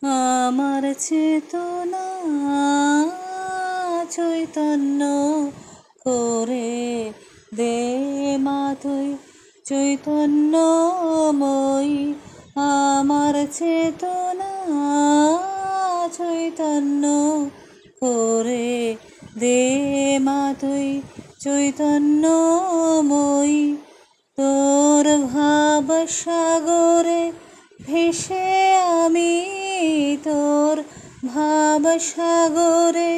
আমার চেতনা চৈতন্য করে দে মা তুই চৈতন্যময়ী। আমার চেতনা চৈতন্য করে দে মা তুই চৈতন্যময়ী। তোর ভাব সাগরে ভেসে আমি, তোর ভাব সাগরে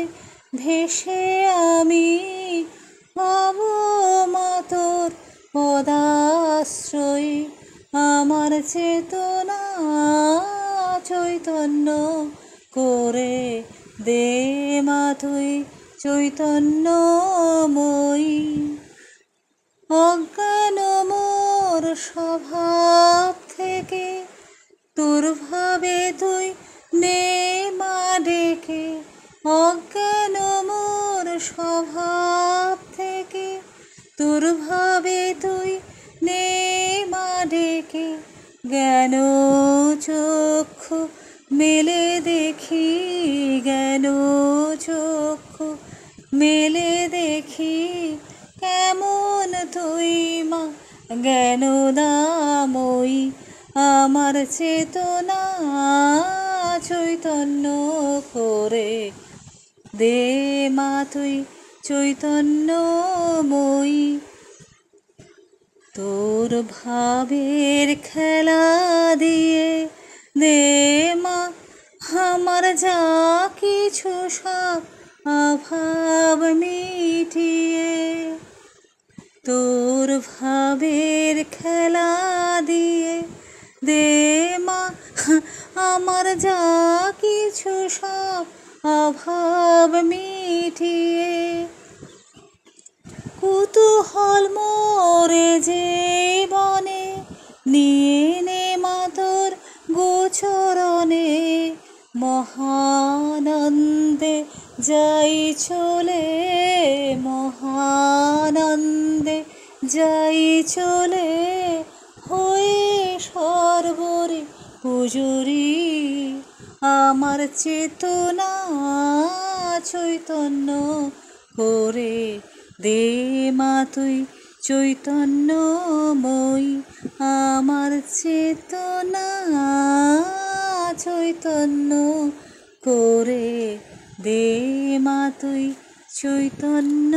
ভেসে আমি পাব মা তোর পদাশ্রয়ী। আমার চেতনা চৈতন্য করে দে মা তুই চৈতন্যময়ী। অজ্ঞান মোর স্বভাব থেকে তোর ভাবে তুই নে মা ডেকে। অজ্ঞান মোর স্বভাব থেকে তোর ভাবে তুই নে মা ডেকে। জ্ঞান চক্ষু মেলে দেখি, জ্ঞান চক্ষু মেলে দেখি কেমন তুই মা জ্ঞানদাময়ী। আমার চেতনা চৈতন্য করে দে মা তুই চৈতন্যময়ী। তোর ভাবের খেলা দিয়ে দে মা আমার যা কিছু সব অভাব মিটিয়ে। তোর ভাবের খেলা দিয়ে দে মা আমার যা কিছু সব অভাব মিটিয়ে। কুতূহল মোরে জীবনে নিয়ে নে মা তোর গোচরণে। মহানন্দে যাই চলে, মহানন্দে যাই চলে হয়ে সর্বরে পুজুরি। আমার চেতনা চৈতন্য করে দে মা তুই চৈতন্যময়ী। আমার চেতনা চৈতন্য করে দে মা তুই চৈতন্যময়ী।